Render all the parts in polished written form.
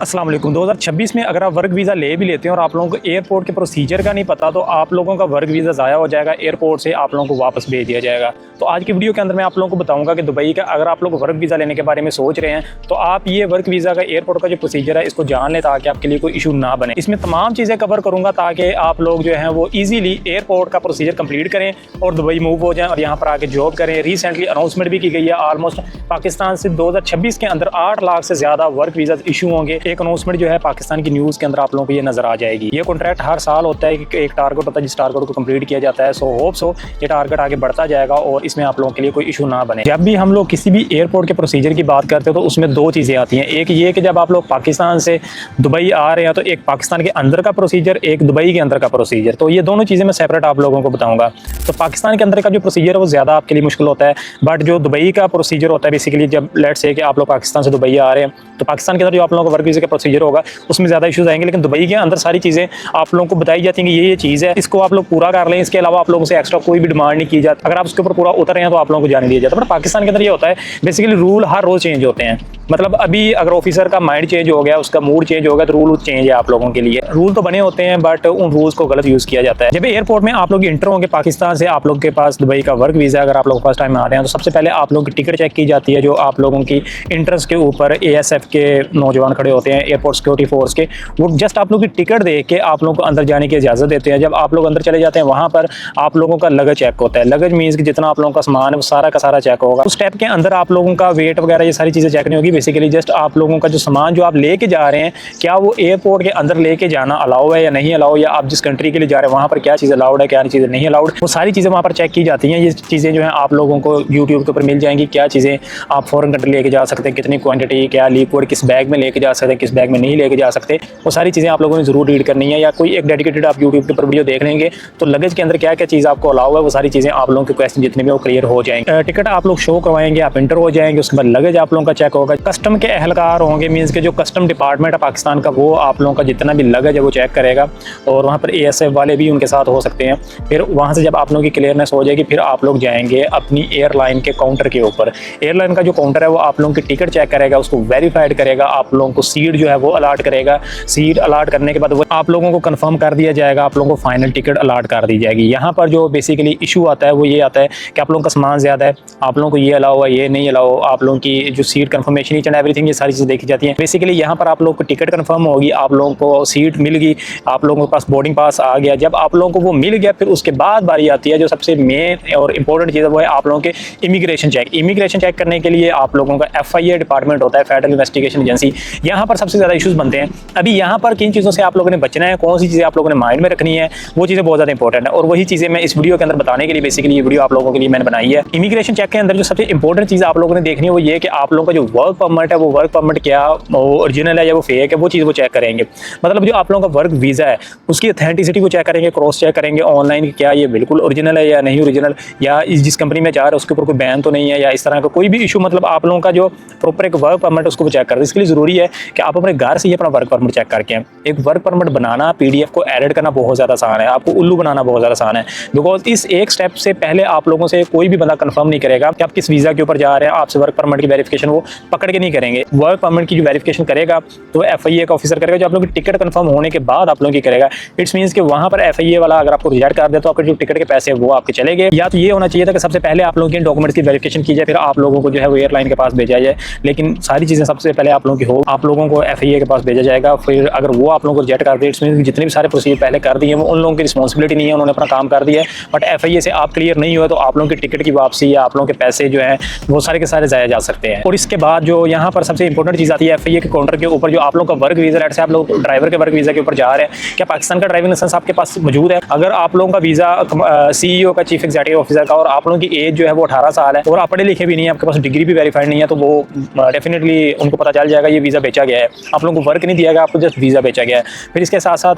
अस्सलाम वालेकुम। 2026 में अगर आप वर्क वीज़ा ले भी लेते हैं और आप लोगों को एयरपोर्ट के प्रोसीजर का नहीं पता तो आप लोगों का वर्क वीज़ा ज़ाया हो जाएगा, एयरपोर्ट से आप लोगों को वापस भेज दिया जाएगा। तो आज की वीडियो के अंदर मैं आप लोगों को बताऊंगा कि दुबई का अगर आप लोग वर्क वीज़ा लेने के बारे में सोच रहे हैं तो आप ये वर्क वीज़ा का एयरपोर्ट का जो प्रोसीजर है इसको जान लें ताकि आपके लिए कोई इशू ना बने। इसमें तमाम चीज़ें कवर करूँगा ताकि आप लोग जो हैं वो ईजिली एयरपोर्ट का प्रोसीजर कंप्लीट करें और दुबई मूव हो जाएँ और यहाँ पर आके जॉब करें। रिसेंटली अनाउंसमेंट भी की गई है, ऑलमोस्ट पाकिस्तान से 2026 के अंदर 8 लाख से ज़्यादा वर्क वीज़ा इशू होंगे। एक अनाउंसमेंट जो है पाकिस्तान की न्यूज़ के अंदर आप लोगों को ये नजर आ जाएगी। ये कॉन्ट्रैक्ट हर साल होता है कि एक टारगेट होता है जिस टारगेट को कंप्लीट किया जाता है। सो होप सो ये टारगेट आगे बढ़ता जाएगा और इसमें आप लोगों के लिए कोई इशू ना बने। जब भी हम लोग किसी भी एयरपोर्ट के प्रोसीजर की बात करते हैं तो उसमें दो चीज़ें आती हैं। एक ये कि जब आप लोग पाकिस्तान से दुबई आ रहे हैं तो एक पाकिस्तान के अंदर का प्रोसीजर, एक दुबई के अंदर का प्रोसीजर। तो ये दोनों चीज़ें मैं सेपरेट आप लोगों को बताऊँगा। तो पाकिस्तान के अंदर का जो प्रोसीजर है वो ज़्यादा आपके लिए मुश्किल होता है, बट जो दुबई का प्रोसीजर होता है बेसिकली जब लेट्स से कि आप लोग पाकिस्तान से दुबई आ रहे हैं तो पाकिस्तान के अंदर जो आप लोगों का वर्क वीज़ा का प्रोसीजर होगा उसमें ज़्यादा इशूज़ आएंगे। लेकिन दुबई के अंदर सारी चीज़ें आप लोगों को बताई जाती हैं कि ये चीज़ है, इसको आप लोग पूरा कर लें, इसके अलावा आप लोगों से एक्स्ट्रा कोई भी डिमांड नहीं की जाती। अगर आप उसके ऊपर पूरा उतर रहे हैं तो आप लोगों को जाने दिया जाता है। बट पाकिस्तान के अंदर ये होता है बेसिकली रूल हर रोज़ चेंज होते हैं। मतलब अभी अगर ऑफिसर का माइंड चेंज हो गया, उसका मूड चेंज हो गया तो रूल चेंज है आप लोगों के लिए। रूल तो बने होते हैं बट उन रूल्स को गलत यूज़ किया जाता है। जब एयरपोर्ट में आप लोग इंटर होंगे पाकिस्तान से, आप लोग के पास दुबई का वर्क वीज़ा अगर आप लोग फर्स्ट टाइम आ रहे हैं तो सबसे पहले आप लोगों की टिकट चेक की जाती है। जो आप लोगों की इंट्रेंस के ऊपर ASF के नौजवान खड़े होते हैं, एयरपोर्ट सिक्योरिटी फोर्स के, वो जस्ट आप लोग की टिकट देख के आप लोगों को अंदर जाने की इजाज़त देते हैं। जब आप लोग अंदर चले जाते हैं वहाँ पर आप लोगों का लगेज चेक होता है। लगेज मीन्स कि जितना आप लोगों का सामान है वो सारा का सारा चेक होगा। उस स्टेप के अंदर आप लोगों का वेट वगैरह ये सारी चीज़ें चेक नहीं होगी। बेसिकली जस्ट आप लोगों का जो सामान जो आप लेके जा रहे हैं क्या वो एयरपोर्ट के अंदर लेके जाना अलाउ है या नहीं अलाउ, या आप जिस कंट्री के लिए जा रहे हैं वहाँ पर क्या चीज़ अलाउड है क्या चीज़ें नहीं अलाउड, वो सारी चीज़ें वहाँ पर चेक की जाती हैं। ये चीज़ें जो है आप लोगों को यूट्यूब के ऊपर मिल जाएंगी। क्या चीज़ें आप फॉरेन कंट्री लेके जा सकते हैं, कितनी क्वांटिटी, क्या लिक्विड किस बैग में लेके जा सकते हैं, किस बैग में नहीं लेके जा सकते, वो सारी चीज़ें आप लोगों ने जरूर रीड करनी है। या कोई एक डेडिकेटेड आप यूट्यूब के ऊपर वीडियो देख लेंगे तो लगेज के अंदर क्या क्या चीज़ आपको अलाउ है वो सारी चीज़ें आप लोगों के क्वेश्चन जितने भी वो क्लियर हो जाएंगे। टिकट आप लोग शो करवाएंगे, आप इंटर हो जाएंगे, उसके बाद लगेज आप लोगों का चेक होगा। कस्टम के एहलकार होंगे, मीन्स के जो कस्टम डिपार्टमेंट है पाकिस्तान का वो आप लोगों का जितना भी लगेज है वो चेक करेगा और वहाँ पर ASF वाले भी उनके साथ हो सकते हैं। फिर वहाँ से जब आप लोगों की क्लियरनेस हो जाएगी फिर आप लोग जाएंगे अपनी एयरलाइन के काउंटर के ऊपर। एयरलाइन का जो काउंटर है वो आप लोगों की टिकट चेक करेगा, उसको वेरीफाइड करेगा, आप लोगों को सीट जो है वो अलाट करेगा। सीट अलाट करने के बाद वो आप लोगों को कंफर्म कर दिया जाएगा, आप लोगों को फाइनल टिकट अलाट कर दी जाएगी। यहाँ पर जो बेसिकली इशू आता है वो ये आता है कि आप लोगों का सामान ज़्यादा है, आप लोगों को ये अलाउ है, ये नहीं अलाउ, आप लोगों की जो seat confirmation each and everything ये सारी चीज़ें देखी जाती हैं। बेसिकली यहाँ पर आप लोगों को टिकट कंफर्म होगी, आप लोगों को सीट मिल गई, आप लोगों के पास बोर्डिंग पास आ गया। जब आप लोगों को वो मिल गया फिर उसके बाद बारी आती है जो सबसे मेन और इंपॉर्टेंट चीज़ है वो है आप लोगों के इमिग्रेशन चेक। इमिग्रेशन चेक करने के लिए आप लोगों का FIA डिपार्टमेंट होता है, फेडरल इन्वेस्टिगेशन एजेंसी। यहाँ पर सबसे ज़्यादा इशूज़ बनते हैं। अभी यहाँ पर किन चीज़ों से आप लोगों ने बचना है, कौन सी चीज़ें आप लोगों ने माइंड में रखनी है, वो चीज़ें बहुत ज़्यादा इंपॉर्टेंट है और वही चीज़ें मैं इस वीडियो के अंदर बताने के लिए बेसिकली ये वीडियो आप लोगों के लिए मैंने बनाई है। इमिग्रेशन चेक के अंदर जो सबसे इंपॉर्टेंट चीज़ आप लोगों ने देखनी है वो ये कि आप लोगों का जो वर्क परमिट है वो वर्क परमिट क्या ओरिजिनल है या वो फेक है, वो चीज़ वो चेक करेंगे। मतलब जो आप लोगों का वर्क वीज़ा है उसकी ऑथेंटिसिटी को चेक करेंगे, क्रॉस चेक करेंगे ऑनलाइन क्या ये बिल्कुल ओरिजिनल है या नहीं ओरिजिनल, या जिस कंपनी में जा रहे हैं उसके ऊपर कोई बैन तो नहीं है या इस तरह का कोई भी इशू। मतलब आप लोगों का जो प्रॉपर एक वर्क परमिट उसको चेक करें। इसके लिए ज़रूरी है कि आप अपने घर से ही अपना वर्क परमिट चेक करके आएं। एक वर्क परमिट बनाना, PDF को एडिट करना बहुत ज़्यादा आसान है, आपको उल्लू बनाना बहुत ज़्यादा आसान है। बिकॉज इस एक स्टेप से पहले आप लोगों से कोई भी बंदा कंफर्म नहीं करेगा कि आप किस वीज़ा के ऊपर जा रहे हैं, आपसे वर्क परमिट की वेरिफिकेशन वो पकड़ के नहीं करेंगे। वर्क परमिट की जो वेरिफिकेशन करेगा तो FIA का ऑफिसर करेगा, जो आप लोगों की टिकट कंफर्म होने के बाद आप लोगों की करेगा। इट्स मीन्स कि वहाँ पर FIA वाला अगर आपको रिजेक्ट कर दे तो आपके जो टिकट के पैसे वो आपके चले गए। या तो ये होना चाहिए था कि सबसे पहले आप लोगों के डॉक्यूमेंट्स की वेरिफिकेशन की जाए फिर आप लोगों को जो है वो एयरलाइन के पास भेजा जाए। लेकिन सारी चीज़ें सबसे पहले आप लोगों की हो, आप लोगों को FIA के पास भेजा जाएगा। फिर अगर वो आप लोगों को रिजेक्ट कर दे इट्स मीन्स जितने भी सारे प्रोसीजर पहले कर दिए वो उन लोगों की रिस्पॉन्सिबिलिटी नहीं है, उन्होंने अपना काम कर दिया है। बट FIA से आप क्लियर नहीं हुए तो आप लोगों की टिकट की वापसी या आप लोगों के पैसे जो है वो सारे के सारे जाया जा सकते हैं। और इसके बाद जो यहाँ पर सबसे इंपॉर्टेंट चीज़ आती है FIA के काउंटर के ऊपर जो आप लोगों का वर्क वीज़ा, लेट्स से आप लोग ड्राइवर के वर्क वीज़ा के ऊपर जा रहे हैं, क्या पाकिस्तान का ड्राइविंग लाइसेंस आपके पास मौजूद है? अगर आप लोगों का वीज़ा CEO का, चीफ एग्जीक्यूटिव ऑफिसर का, और आप लोगों की एज जो है वो 18 साल है और आप पढ़े लिखे भी नहीं है, आपके पास डिग्री भी वेरीफाइड नहीं है, तो वो डेफिनेटली उनको पता चल जाएगा ये वीज़ा बेचा गया है। आप लोगों को वर्क नहीं दिया गया, आपको जस्ट वीज़ा बेचा गया है। फिर इसके साथ साथ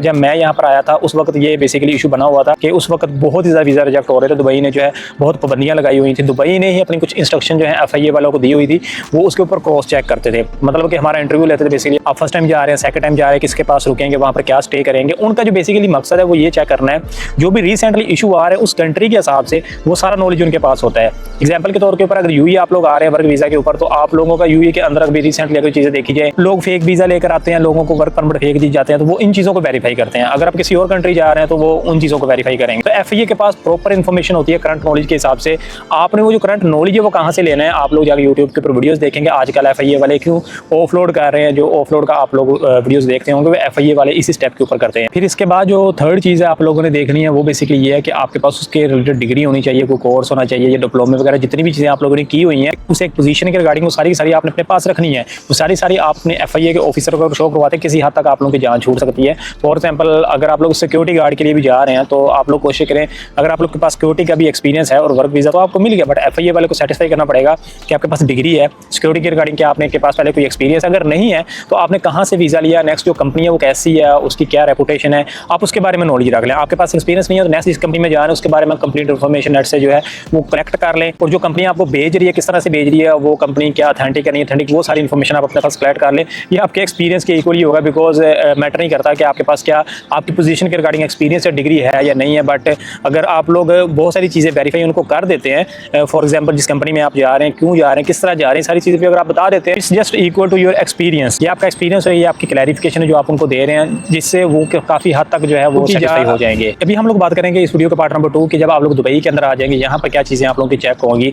जब मैं यहाँ पर आया था उस वक्त ये बेसिकली इशू बना हुआ था कि उस वक्त बहुत ही ज़्यादा वीज़ा रिजेक्ट हो रहे थे। दुबई ने जो है बहुत पाबंदियाँ लगाई हुई थी। दुबई ने ही अपनी कुछ इंस्ट्रक्शन जो है FIA वालों को दी हुई थी। वो उसके ऊपर क्रॉस चेक करते थे, मतलब कि हमारा इंटरव्यू लेते थे बेसिकली। आप फर्स्ट टाइम जा रहे हैं, सेकंड टाइम जा रहे हैं, किसके पास रुकेंगे, वहाँ पर क्या स्टे करेंगे, उनका जो बेसिकली मकसद है वो ये चेक करना है जो भी रिसेंटली इशू आ रहे हैं उस कंट्री के हिसाब से वो सारा नॉलेज उनके पास होता है। एग्जाम्पल के तौर के ऊपर अगर यूएई आप लोग आ रहे हैं वर्क वीज़ा के ऊपर, तो आप लोगों का यूएई के अंदर अभी रिसेंटली अगर चीज़ें देखी जाए, लोग फेक वीज़ा लेकर आते हैं, लोगों को वर्क परमिट फेक दी जाते हैं, तो वो इन चीज़ों को वेरीफाई करते हैं। अगर आप किसी और कंट्री जा रहे हैं तो वो उन चीज़ों को वेरीफाई करेंगे। तो एफआईए के पास प्रॉपर इन्फॉर्मेशन होती है करंट नॉलेज के हिसाब से। आपने वो जो करंट नॉलेज है वो कहाँ से लेना है, आप लोग जाकर यूट्यूब के ऊपर वीडियोस देखेंगे। आजकल एफआईए वाले क्यों ऑफलोड कर रहे हैं, जो ऑफलोड का आप लोग वीडियोस देखते होंगे वो एफआईए वाले इसी स्टेप के ऊपर करते हैं। फिर इसके बाद जो थर्ड चीज़ है आप लोगों ने देखनी है वो बेसिकली ये है कि आपके पास उसके रिलेटेड डिग्री होनी चाहिए, कोई कोर्स होना चाहिए, या डिप्लोमे वगैरह जितनी भी चीज़ें आप लोगों ने की हुई हैं उस एक पोजीशन के रिगार्डिंग वो सारी की सारी आपने अपने पास रखनी है। वो सारी आपने एफआईए के ऑफिसर को शो करवाते हैं, किसी हद तक आप लोगों की जान छूट सकती है। फॉर एग्जाम्पल अगर आप लोग सिक्योरिटी गार्ड के लिए भी जा रहे हैं तो आप लोग कोशिश करें, अगर आप लोग के पास सिक्योरिटी का भी एक्सपीरियंस है और वर्क वीज़ा तो आपको मिल गया, बट एफआईए वाले को सेटिस्फाई करना पड़ेगा कि आपके पास डिग्री है सिक्योरिटी के रिगार्डिंग, क्या आपने के पास पहले कोई एक्सपीरियंस अगर नहीं है तो आपने कहाँ से वीज़ा लिया, नेक्स्ट जो कंपनी है वो कैसी है, उसकी क्या रेपुटेशन है, आप उसके बारे में नॉलेज रख लें। आपके पास एक्सपीरियंस नहीं है तो नेक्स्ट जिस कंपनी में जा रहे हैं उसके बारे में कंप्लीट इन्फॉर्मेशन नेट से जो है वो कलेक्ट कर लें, और जो कंपनी आपको भेज रही है किस तरह से भेज रही है, वो कंपनी क्या अथेंटिक है नहीं अथेंटिक, वो सारी इन्फॉर्मेशन आप अपने पास कलेक्ट कर लें। ये आपके एक्सपीरियंस के इक्वली होगा, बिकॉज मैटर नहीं करता कि आपके पास क्या आपकी पोजीशन के रिगार्डिंग एक्सपीरियंस या डिग्री है या नहीं है, बट अगर आप लोग बहुत सारी चीज़ें वेरीफाई उनको कर देते हैं, फॉर एग्जांपल जिस कंपनी में आप जा रहे हैं, क्यों जा रहे हैं, किस तरह जा रहे हैं, सारी चीज़ें भी अगर आप बता देते हैं, it's just equal to your experience. ये आपका एक्सपीरियंस है, ये आपकी क्लैरिफिकेशन है जो आप उनको दे रहे हैं, जिससे वो काफ़ी हद तक जो है वो सेटिस्फाई हो जाएंगे। अभी हम लोग बात करेंगे इस वीडियो के पार्ट नंबर 2 कि जब आप लोग दुबई के अंदर आ जाएंगे यहाँ पर क्या चीज़ें आप लोगों की चेक होंगी।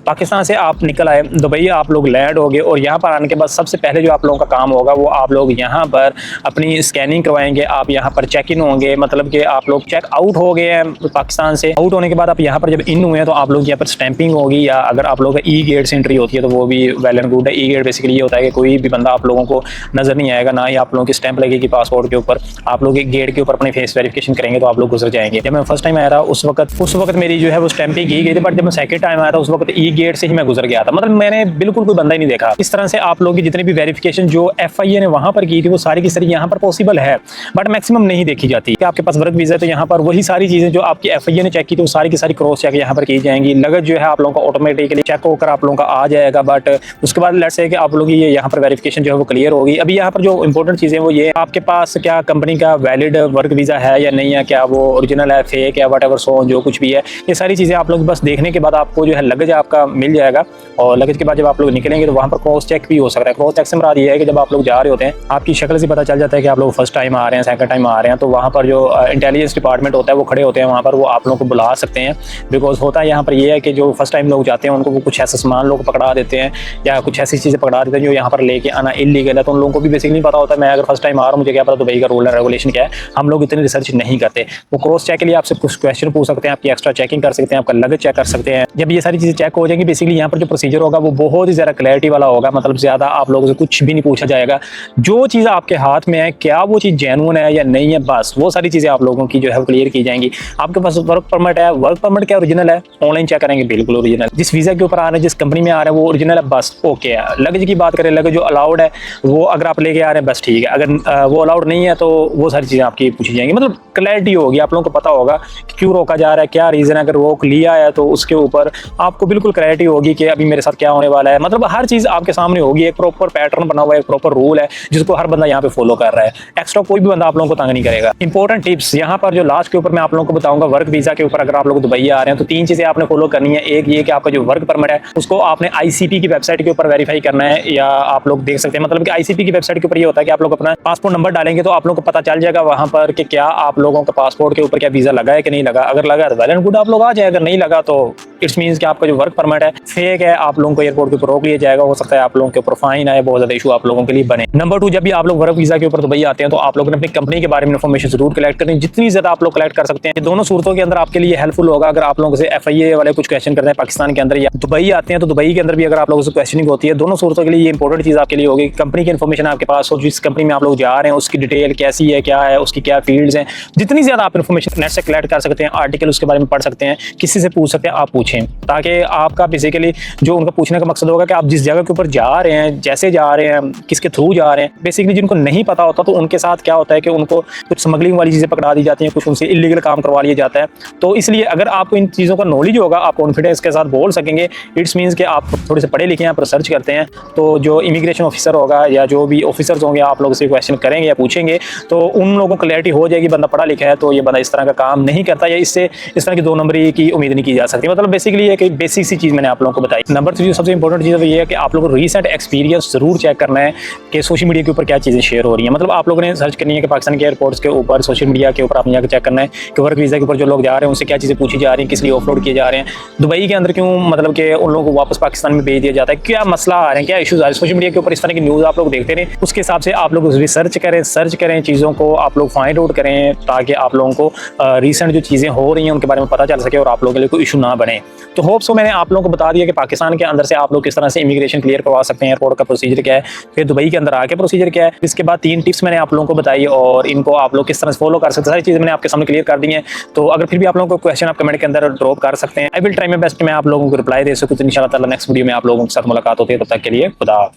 पाकिस्तान से आप निकल आए, दुबई आप लोग लैंड हो गए, और यहाँ पर आने के बाद सबसे पहले जो आप लोगों का काम होगा वो आप लोग यहाँ पर अपनी स्कैनिंग करवाएंगे, आप यहाँ पर चेक इन होंगे, मतलब कि आप लोग चेक आउट हो गए हैं पाकिस्तान से। आउट होने के बाद आप यहाँ पर जब इन हुए हैं तो आप लोग यहाँ पर स्टैंपिंग होगी, या अगर आप लोगों का ई गेट से एंट्री होती है तो वो भी वेल एंड गुड है। ई गेट बेसिकली ये होता है कि कोई भी बंदा आप लोगों को नजर नहीं आएगा, ना ही आप लोगों की स्टैंप लगेगी पासपोर्ट के ऊपर, आप लोग एक गेट के ऊपर अपनी फेस वेरिफिकेशन करेंगे तो आप लोग गुजर जाएंगे। जब मैं फर्स्ट टाइम आया था उस वक्त मेरी जो है वो स्टैंपिंग की गई थी, बट जब मैं सेकंड टाइम आया था उस वक्त ई गेट से ही मैं गुजर गया था, मतलब मैंने बिल्कुल कोई बंदा ही नहीं देखा। इस तरह से आप लोगों की जितनी भी वेरिफिकेशन जो एफआईए ने वहां पर की थी वो सारी की सारी यहाँ पर पॉसिबल है, बट मैक्सिमम नहीं देखी जाती। कि आपके पास वर्क वीजा है तो यहाँ पर वही सारी चीजें जो आपकी एफआईए ने चेक की थी वो सारी की सारी क्रॉस चेक यहाँ पर की जाएंगी। लगेज जो है आप लोगों का ऑटोमेटिकली चेक होकर आप लोगों का आ जाएगा, बट उसके बाद लेट्स से कि आप लोग ये यहाँ पर वेरिफिकेशन जो है वो क्लियर होगी। अभी यहाँ पर जो इंपॉर्टेंट चीजें वो ये आपके पास क्या कंपनी का वैलिड वर्क वीजा है या नहीं है, क्या वो ओरिजिनल है, फेक है, वट एवर सो जो कुछ भी है, ये सारी चीजें आप लोग बस देखने के बाद आपको जो है लगेज आपका मिल जाएगा। और लगेज के बाद जब आप लोग निकलेंगे तो वहाँ पर क्रॉस चेक भी हो सकता है। क्रॉस चेक से मुराद ये है कि जब आप लोग जा रहे होते हैं आपकी शक्ल से पता चल जाता है कि आप लोग फर्स्ट टाइम आ रहे हैं, सेकंड टाइम आ रहे हैं, तो वहाँ पर जो इंटेलिजेंस डिपार्टमेंट होता है वो खड़े होते हैं वहाँ पर, वो आप लोगों को बुला सकते हैं। बिकॉज होता है यहाँ पर ये है कि जो फर्स्ट टाइम लोग जाते हैं उनको वो कुछ ऐसा सामान लोग पकड़ा देते हैं या कुछ ऐसी चीज़ें पकड़ा देते हैं जो यहाँ पर लेके आना इलीगल है, तो उन लोगों को भी बेसिकली नहीं पता होता है। मैं अगर फर्स्ट टाइम आ रहा हूँ मुझे क्या पता दुबई का रूल एंड रेगुलेशन क्या है, हम लोग इतनी रिसर्च नहीं करते। वो क्रॉस चेक के लिए आपसे कुछ क्वेश्चन पूछ सकते हैं, आपकी एक्स्ट्रा चेकिंग कर सकते हैं, आपका लगेज चेक कर सकते हैं। जब ये सारी चीज़ें चेक हो जाएंगी बेसिकली यहाँ पर जो प्रोसीजर होगा वो बहुत ही ज़्यादा क्लैरिटी वाला होगा, मतलब ज़्यादा आप लोगों से कुछ भी नहीं पूछा जाएगा। जो चीज़ आपके हाथ में है क्या वो चीज़ जेन्युइन है या नहीं है, बस वो सारी चीज़ें आप लोगों की जो है क्लियर की जाएंगी। आपके पास वर्क परमिट है, वर्क परमिट क्या ओरिजिनल है, ऑनलाइन चेक करेंगे बिल्कुल ओरिजिनल। जिस वीज़ा के ऊपर आ रहे हैं, जिस कंपनी में आ रहे हैं वो ओरिजिनल है, बस ओके है। लगेज की बात करें, लगेज जो अलाउड है वो अगर आप लेके आ रहे हैं बस ठीक है, अगर वो अलाउड नहीं है तो वो सारी चीज़ें आपकी पूछी जाएंगी। मतलब क्लैरिटी होगी, आप लोगों को पता होगा कि क्यों रोका जा रहा है, क्या रीज़न है, अगर रोक लिया है तो उसके ऊपर आपको बिल्कुल क्लैरिटी होगी कि अभी मेरे साथ क्या होने वाला है। मतलब हर चीज़ आपके सामने होगी, एक प्रॉपर पैटर्न बना हुआ है, एक प्रॉपर रूल है जिसको हर बंदा यहाँ पे फॉलो कर रहा है। एक्स्ट्रा कोई भी बंदा आप लोगों को तंग नहीं करेगा। इंपॉर्टेंट टिप्स यहाँ पर जो लास्ट के ऊपर मैं आप लोगों को बताऊंगा, वर्क वीजा के ऊपर अगर आप लोग दुबई आ रहे हैं तो 3 चीजें आपने फॉलो करनी है। एक ये कि आपका जो वर्क परमिट है उसको आपने आईसीपी की वेबसाइट के ऊपर वेरीफाई करना है, या आप लोग देख सकते हैं, मतलब कि आईसीपी की वेबसाइट के ऊपर ये होता है कि आप लोग अपना पासपोर्ट नंबर डालेंगे तो आप लोगों को पता चल जाएगा वहां पर कि क्या आप लोगों का पासपोर्ट के ऊपर क्या वीजा लगा है कि नहीं लगा। अगर लगा तो वेल एंड गुड आप लोग आ जाए, अगर नहीं लगा तो इट्स मीन्स कि आपका जो वर्क परमिट है फेक है, आप लोगों को एयरपोर्ट के ऊपर रोक लिया जाएगा। हो सकता है आप लोगों के ऊपर फाइन आए, बहुत ज्यादा इशू आप लोगों के लिए बने। नंबर 2, जब भी आप लोग वर्क वीजा के ऊपर दुबई आते हैं तो आप लोगों ने अपनी कंपनी के बारे में इन्फॉर्मेशन जरूर कलेक्ट करनी है, जितनी ज्यादा आप लोग कलेक्ट कर सकते हैं। दोनों सूरतों के अंदर आपके लिए हेल्पफुल होगा। अगर आप लोगों से एफआईए वाले कुछ क्वेश्चन करते हैं पाकिस्तान के अंदर या दुबई आते हैं तो दुबई के अंदर भी अगर आप लोगों से क्वेश्चनिंग होती है, दोनों सूरतों के लिए ये इंपॉर्टेंट चीज आपके लिए होगी। कंपनी की इन्फॉर्मेशन आपके पास हो, जिस कंपनी में आप लोग जा रहे हैं उसकी डिटेल कैसी है, क्या है, उसकी क्या फील्ड्स हैं, जितनी ज्यादा आप इन्फॉर्मेशन नेट से कलेक्ट कर सकते हैं, आर्टिकल उसके बारे में पढ़ सकते हैं, किसी से पूछ सकते हैं, आप पूछें, ताकि आपका बेसिकली जो उनका पूछने का मकसद होगा कि आप जिस जगह के ऊपर जा रहे हैं, जैसे जा रहे हैं, किसके थ्रू जा रहे हैं। बेसिकली जिनको नहीं पता होता तो उनके साथ क्या होता है कि उनको कुछ स्मगलिंग वाली चीज़ें पकड़ा दी जाती हैं, कुछ उनसे इलीगल काम करवा लिया जाता है। तो इसलिए अगर आपको इन चीज़ों का नॉलेज होगा, आप कॉन्फिडेंस के साथ बोल सकेंगे, इट्स मीन्स कि आप थोड़े से पढ़े लिखे हैं, आप रिसर्च करते हैं, तो जो इमिग्रेशन ऑफिसर होगा या जो भी ऑफिसर्स होंगे आप लोग से क्वेश्चन करेंगे या पूछेंगे, तो उन लोगों को क्लैरिटी हो जाएगी बंदा पढ़ा लिखा है तो ये बंदा इस तरह का काम नहीं करता, या इससे इस तरह की 2 नंबरी की उम्मीद नहीं की जा सकती। मतलब बेसिकली ये कि बेसिक सी चीज़ मैंने आप लोगों को बताई। नंबर 3 जो सबसे इंपॉर्टेंट चीज़ है वो ये है कि आप लोगों को रीसेंट एक्सपीरियंस जरूर चेक करना है कि सोशल मीडिया के ऊपर क्या चीज़ें शेयर हो रही हैं। मतलब आप लोगों ने सर्च करनी है कि पाकिस्तान के एयरपोर्ट्स के ऊपर सोशल मीडिया के ऊपर आपने जाकर चेक करना है कि वर्क वीज़ा के ऊपर जो लोग जा रहे हैं उनसे क्या चीज़ें पूछी जा रही हैं, किस लिए ऑफलोड किए जा रहे हैं, दुबई के अंदर क्यों मतलब कि उन लोगों को वापस पाकिस्तान में भेज दिया जाता है, क्या मसला आ रहे हैं, क्या इशूज़ आ रहे हैं। सोशल मीडिया के ऊपर इस तरह की न्यूज़ आप लोग देखते रहें, उसके हिसाब से आप लोग रिसर्च करें, सर्च करें, चीज़ों को आप लोग फाइंड आउट करें ताकि आप लोगों को रिसेंट जो चीज़ें हो रही हैं उनके बारे में पता चल सके और आप लोगों के लिए कोई इशू ना बने। तो होप सो मैंने आप लोगों को बता दिया कि पाकिस्तान के अंदर से आप लोग किस तरह से इमिग्रेशन क्लियर करवा सकते हैं, एयरपोर्ट का प्रोसीजर क्या है, फिर दुबई के अंदर आके प्रोसीजर क्या है। इसके बाद 3 टिप्स मैंने आप लोगों को बताई और इनको आप लोग किस तरह से फॉलो कर सकते हैं, सारी चीज़ें मैंने आपके सामने क्लियर कर दी हैं। तो अगर फिर भी आप लोगों को क्वेश्चन आप कमेंट के अंदर ड्रॉप कर सकते हैं। I will try my best मैं आप लोगों को रिप्लाई दे सकूँ। तो इंशाल्लाह ताला नेक्स्ट वीडियो में आप लोगों के साथ मुलाकात होती है, तब तक के लिए खुदा हाफिज़।